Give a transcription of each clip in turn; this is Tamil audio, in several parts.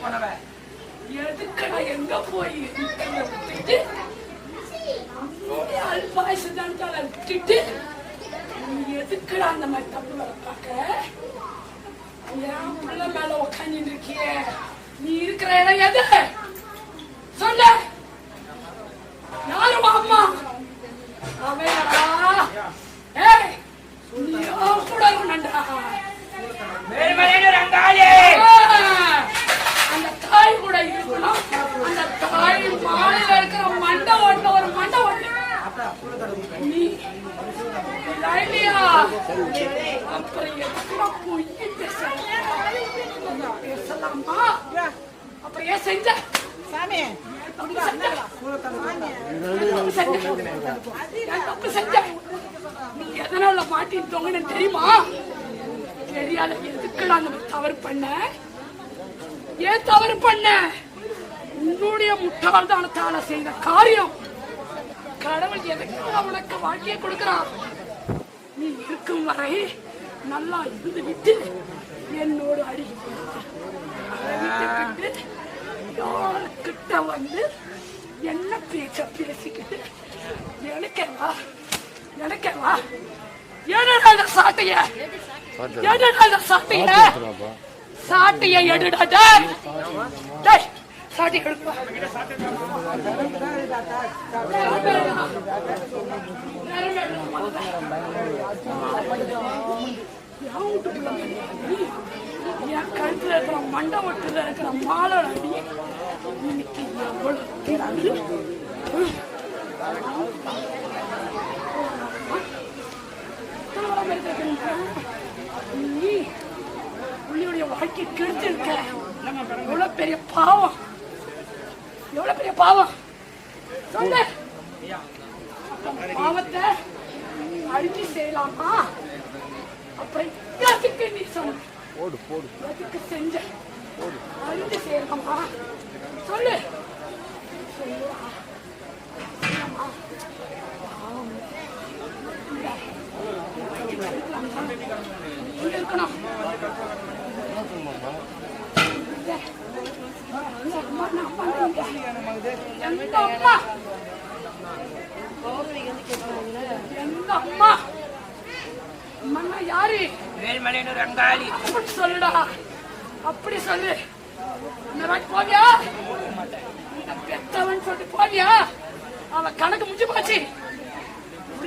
போனவன் எதுக்கு நான் எங்க போய் பாயசம் விட்டுட்டு எதுக்குடா அந்த மாதிரி தப்பு வர பார்க்க என் பிள்ளை மேல உட்காந்து இருக்கிய நீ இருக்கிற இடம் எது சொல்ல யாரு அம்மா அவையா ஏய் நீ கூட இருக்கணும்டா அந்த தாய் கூட இருக்கணும் அந்த தாய் மாலையில இருக்கிற மண்டை ஓட்ட ஒரு மண்டை ஓட்டு நீ அப்புறம் பேசலாமா அப்புறம் ஏன் செஞ்ச நீ எதனால மாட்டின்னு தெரியுமா தெரியாத எதுக்கு நான் தவறு பண்ண ஏன் தவறு பண்ண உன்னுடைய முட்டாள்தானத்தால செய்த காரியம் கடவுள் எதுக்காக உனக்கு வாழ்க்கையை கொடுக்கிறான் நீ இருக்கும் வரை நல்லா இருந்து விட்டு என்னோடு அடிக்க கிட்ட வந்து என்ன பேச்ச பேசிக்கிட்டு எனக்கேவா என்னடா சாட்டைய சாட்டைய எடுடா சாட்டி கொடுப்பா என் கழுத்துல இருக்கிற மண்டை ஒட்டுல இருக்கிற மாலை அடி இன்னைக்கு எவ்வளவு நீ உன்னுடைய வாழ்க்கை கெடுத்திருக்க எவ்வளவு பெரிய பாவம் சொல்லு பாவத்தை அழிச்சு செய்யலாமா அப்புறம் எதுக்கு நீ சொன்ன எதுக்கு செஞ்ச அழிஞ்சு செய்யலாமா சொல்லு இருக்கணும் யாரு சொல்லுடா அப்படி சொல்லு போவியா பெத்தவன் சொல்லிட்டு போவியா அவன் கணக்கு முடிஞ்சு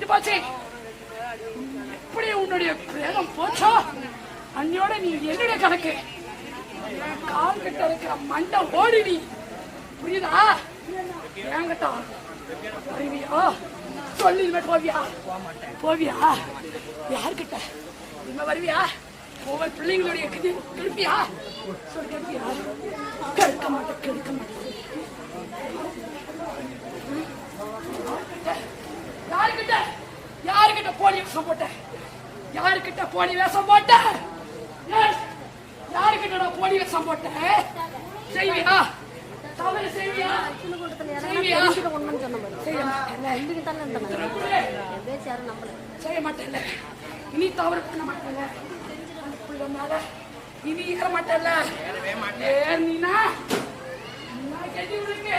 போச்சு எப்படி உன்னுடைய பிரேதம் போச்சோ அன்னையோட நீ என்னுடைய கணக்கு கால் கிட்ட இருக்கிற மண்டை ஓடிடி புரியுதா ஏங்கிட்ட வருவியா சொல்லி போவியா யாருக்கிட்ட இனிமே வருவியா ஒவ்வொரு பிள்ளைங்களுடைய திருப்பியா சொல்லி கெடுக்க மாட்டேன் யாருக்கிட்ட போலி வேஷம் போட்ட யாருக்கிட்ட போலி வேஷம் போட்ட செய்வியா தவறு செய்வியா செய்ய மாட்டேன்ல இனி தவறு பண்ண மாட்டேன்ல இனி ஏற மாட்டேன்ல ஏறினா கட்டி விடுங்க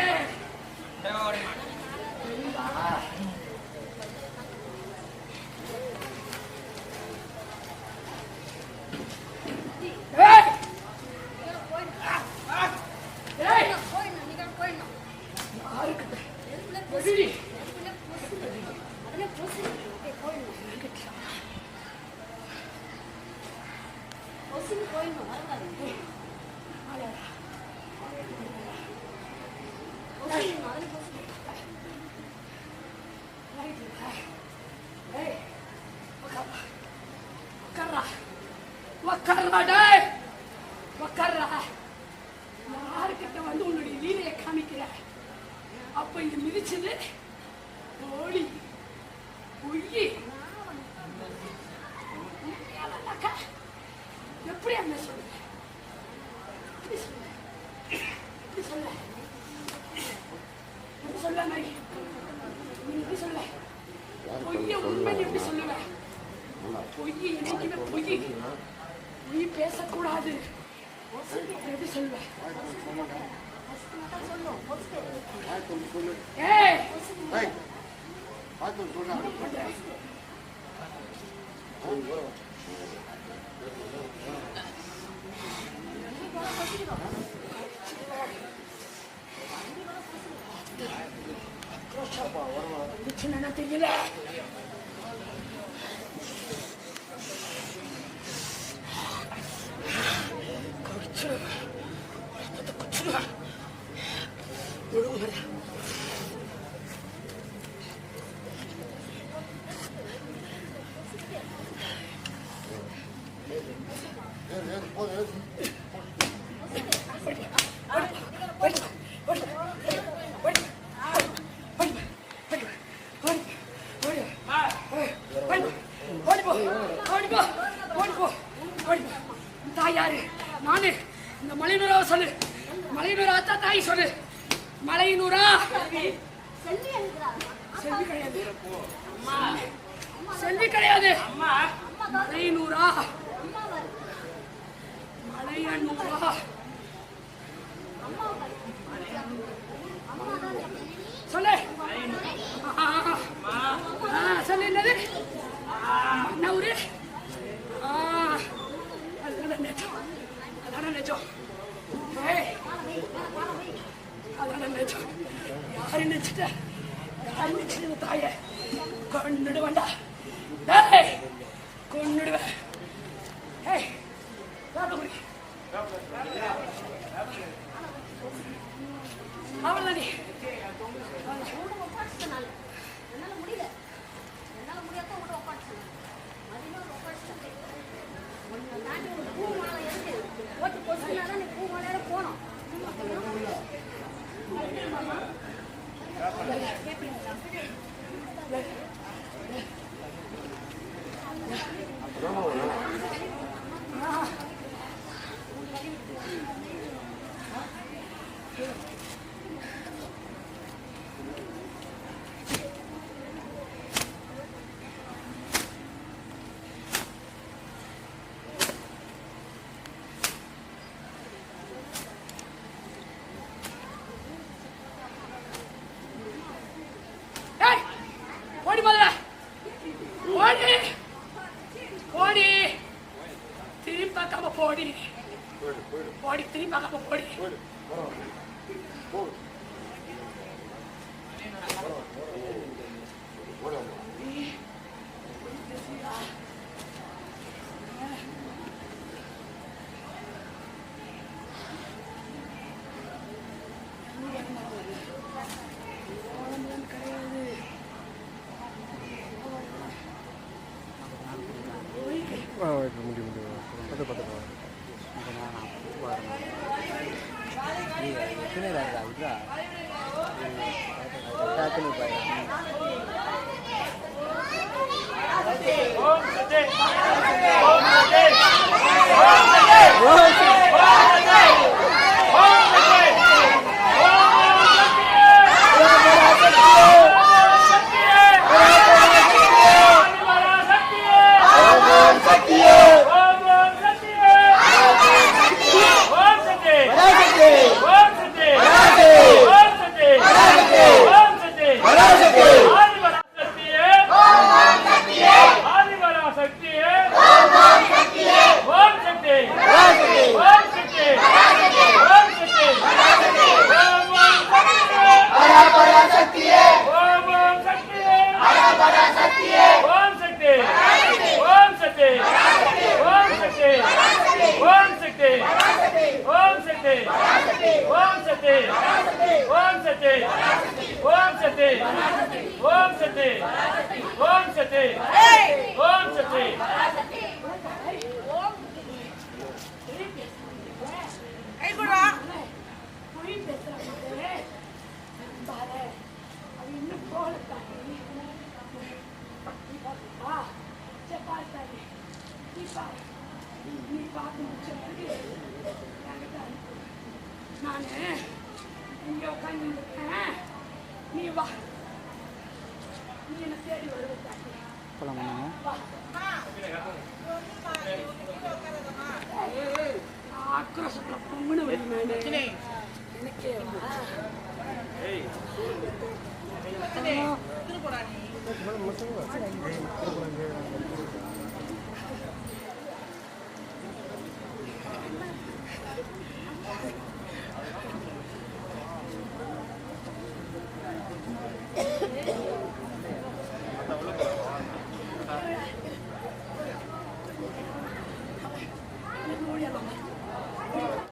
யாருக்கிட்ட வந்து உன்னுடைய லீலையை காமிக்கிற அப்ப இது மிதிச்சது கோழி பொய்யி எப்படி அண்ணா சொல்ல சொல்ல பொய்ய உண்மை எப்படி சொல்லுவ பொய் என்னைக்குமே பொய் பேசக்கூடாது எது சொல்லுவேன்? சின்ன தெரியல. தாயாரு நானு இந்த மலையனூரா சொல்லு. மலையனூரா அத்தா தாய் சொல்லு. மலையனூரா செல்வி கிடையாது. செல்வி கிடையாது. மலையனூரா மலையனூரா சொல்லு. சொல்லு என்னது என்ன ஊரு? அதான் நிஜம். அதான் நிஜம். அதான் நிஜம். யாரு நினைச்சிட்ட? யாரு நினைச்சிட்டு தாய கொன்னுடுவேன்டா. கொன்னுடுவேன். அவ்வளவுதான். நீ ஓடி முதல்ல ஓடி ஓடி திரும்பி பார்க்காம போடி. ஓடி திரும்பி பார்க்காம போடி. ஆக்ரோஷத்துல பொங்குன வழி நானே எனக்கே வா